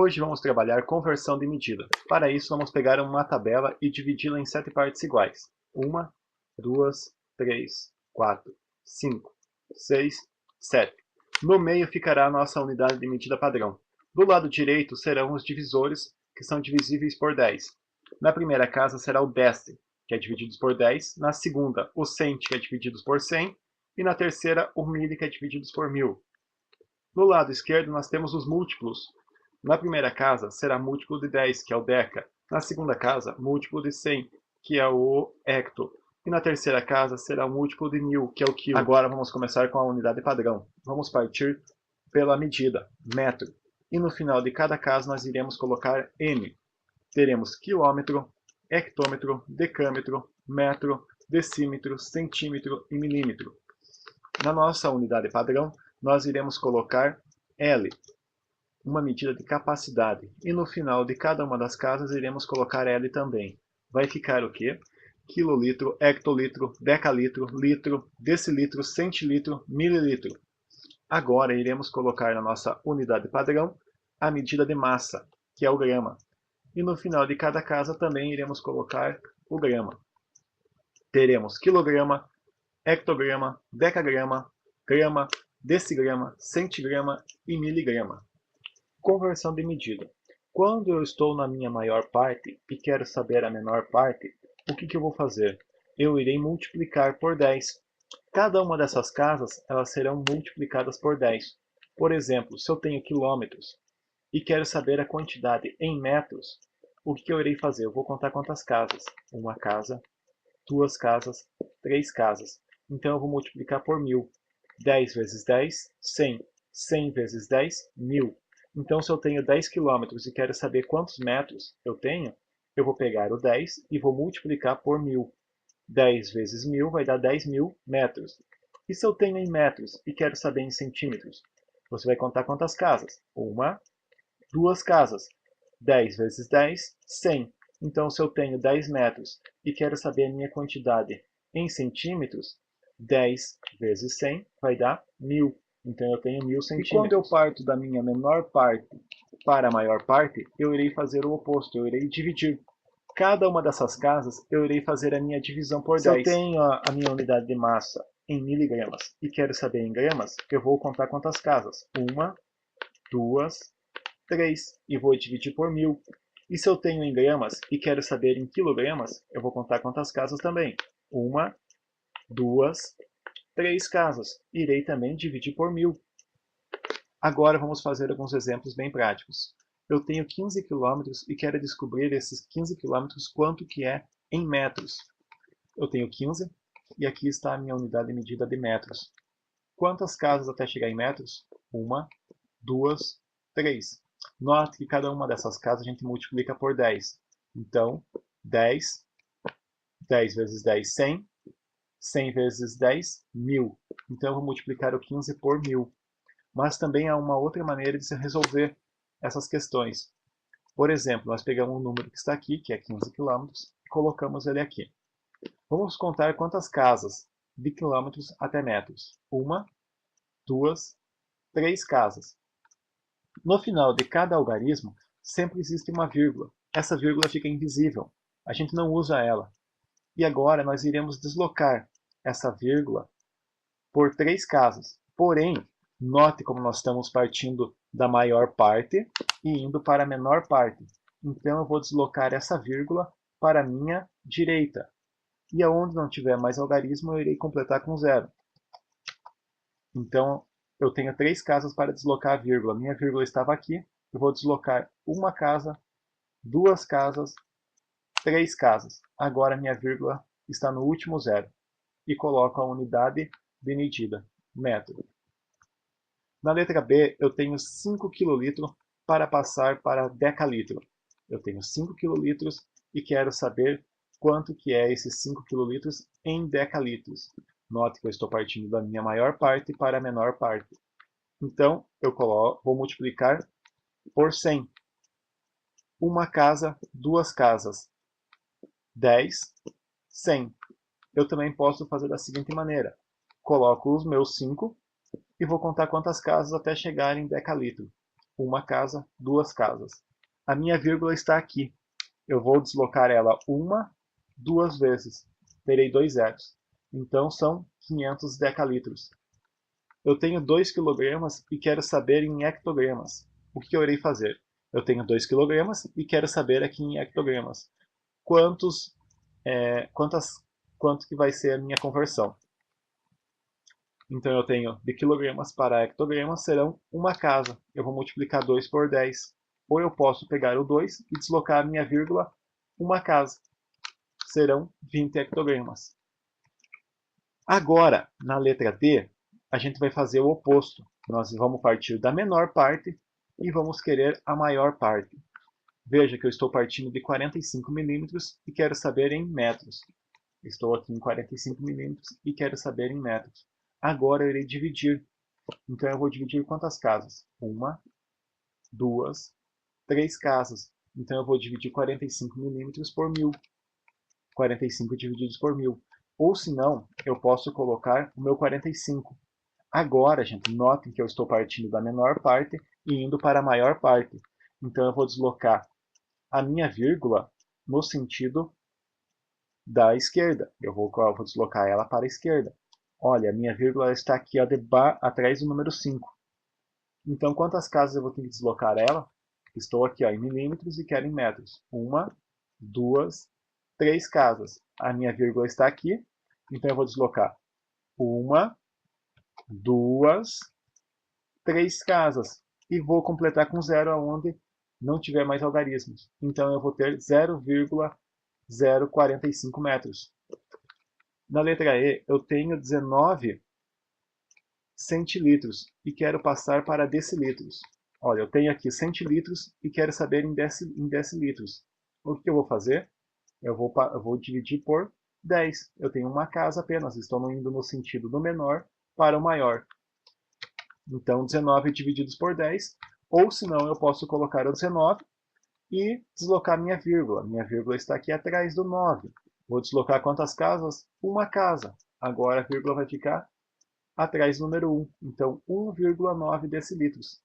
Hoje vamos trabalhar conversão de medida. Para isso vamos pegar uma tabela e dividi-la em 7 partes iguais. 1, 2, 3, 4, 5, 6, 7. No meio ficará a nossa unidade de medida padrão. Do lado direito serão os divisores, que são divisíveis por 10. Na primeira casa será o deste, que é dividido por 10. Na segunda, o cent, que é dividido por 100. E na terceira, o mil, que é dividido por 1000. No lado esquerdo nós temos os múltiplos. Na primeira casa será múltiplo de 10, que é o deca. Na segunda casa, múltiplo de 100, que é o hecto. E na terceira casa será o múltiplo de 1000, que é o quilo. Agora vamos começar com a unidade padrão. Vamos partir pela medida, metro. E no final de cada casa nós iremos colocar m. Teremos quilômetro, hectômetro, decâmetro, metro, decímetro, centímetro e milímetro. Na nossa unidade padrão, nós iremos colocar L, uma medida de capacidade. E no final de cada uma das casas iremos colocar L também. Vai ficar o quê? Quilolitro, hectolitro, decalitro, litro, decilitro, centilitro, mililitro. Agora iremos colocar na nossa unidade padrão a medida de massa, que é o grama. E no final de cada casa também iremos colocar o grama. Teremos quilograma, hectograma, decagrama, grama, decigrama, centigrama e miligrama. Conversão de medida. Quando eu estou na minha maior parte e quero saber a menor parte, o que eu vou fazer? Eu irei multiplicar por 10. Cada uma dessas casas elas serão multiplicadas por 10. Por exemplo, se eu tenho quilômetros e quero saber a quantidade em metros, o que eu irei fazer? Eu vou contar quantas casas. Uma casa, duas casas, três casas. Então eu vou multiplicar por 1000. 10 vezes 10, 100. 100 vezes 10, 1000. Então, se eu tenho 10 km e quero saber quantos metros eu tenho, eu vou pegar o 10 e vou multiplicar por 1000. 10 vezes 1000 vai dar 10.000 metros. E se eu tenho em metros e quero saber em centímetros? Você vai contar quantas casas? Uma, duas casas. 10 vezes 10, 100. Então, se eu tenho 10 metros e quero saber a minha quantidade em centímetros, 10 vezes 100 vai dar 1000. Então, eu tenho 1000 centímetros. E quando eu parto da minha menor parte para a maior parte, eu irei fazer o oposto, eu irei dividir. Cada uma dessas casas, eu irei fazer a minha divisão por 10. Se eu tenho a minha unidade de massa em miligramas e quero saber em gramas, eu vou contar quantas casas. Uma, duas, 3 e vou dividir por 1000. E se eu tenho em gramas e quero saber em quilogramas, eu vou contar quantas casas também. Uma, duas, 3 casas. Irei também dividir por 1000. Agora vamos fazer alguns exemplos bem práticos. Eu tenho 15 km e quero descobrir esses 15 km quanto que é em metros. Eu tenho 15 e aqui está a minha unidade de medida de metros. Quantas casas até chegar em metros? Uma, duas, 3. Note que cada uma dessas casas a gente multiplica por 10. Então, 10, 10 vezes 10, 100. 100 vezes 10, 1000. Então, eu vou multiplicar o 15 por 1000. Mas também há uma outra maneira de se resolver essas questões. Por exemplo, nós pegamos um número que está aqui, que é 15 km, e colocamos ele aqui. Vamos contar quantas casas de quilômetros até metros. Uma, duas, 3 casas. No final de cada algarismo, sempre existe uma vírgula. Essa vírgula fica invisível. A gente não usa ela. E agora nós iremos deslocar essa vírgula por 3 casas. Porém, note como nós estamos partindo da maior parte e indo para a menor parte. Então eu vou deslocar essa vírgula para a minha direita. E aonde não tiver mais algarismo, eu irei completar com 0. Então, eu tenho 3 casas para deslocar a vírgula. Minha vírgula estava aqui. Eu vou deslocar uma casa, 2 casas, 3 casas. Agora minha vírgula está no último 0. E coloco a unidade de medida, metro. Na letra B, eu tenho 5 kl para passar para decalitro. Eu tenho 5 kl e quero saber quanto que é esses 5 kl em decalitros. Note que eu estou partindo da minha maior parte para a menor parte. Então, eu vou multiplicar por 100. Uma casa, duas casas. 10, 100. Eu também posso fazer da seguinte maneira. Coloco os meus 5 e vou contar quantas casas até chegar em decalitro. uma casa, duas casas. A minha vírgula está aqui. Eu vou deslocar ela duas vezes. Terei 2 zeros. Então são 500 decalitros. Eu tenho 2 kg e quero saber em hectogramas. O que eu irei fazer? Eu tenho 2 kg e quero saber aqui em hectogramas. Quanto que vai ser a minha conversão? Então eu tenho de quilogramas para hectogramas serão uma casa. Eu vou multiplicar 2 por 10. Ou eu posso pegar o 2 e deslocar a minha vírgula uma casa. Serão 20 hectogramas. Agora, na letra D, a gente vai fazer o oposto. Nós vamos partir da menor parte e vamos querer a maior parte. Veja que eu estou partindo de 45 milímetros e quero saber em metros. Estou aqui em 45 milímetros e quero saber em metros. Agora eu irei dividir. Então eu vou dividir quantas casas? 1, 2, 3 casas. Então eu vou dividir 45 milímetros por 1000. 45 divididos por 1000. Ou se não, eu posso colocar o meu 45. Agora, gente, notem que eu estou partindo da menor parte e indo para a maior parte. Então eu vou deslocar a minha vírgula no sentido da esquerda. Eu vou deslocar ela para a esquerda. Olha, a minha vírgula está aqui atrás do número 5. Então, quantas casas eu vou ter que deslocar ela? Estou aqui em milímetros e quero em metros. 1, 2, 3 casas. A minha vírgula está aqui. Então, eu vou deslocar 1, 2, 3 casas. E vou completar com zero onde não tiver mais algarismos. Então, eu vou ter 0,045 metros. Na letra E, eu tenho 19 centilitros e quero passar para decilitros. Olha, eu tenho aqui centilitros e quero saber em decilitros. O que eu vou fazer? Eu vou dividir por 10. Eu tenho uma casa apenas, estou indo no sentido do menor para o maior. Então, 19 divididos por 10, ou se não, eu posso colocar o 19 e deslocar minha vírgula. Minha vírgula está aqui atrás do 9. Vou deslocar quantas casas? Uma casa. Agora a vírgula vai ficar atrás do número 1. Então, 1,9 decilitros.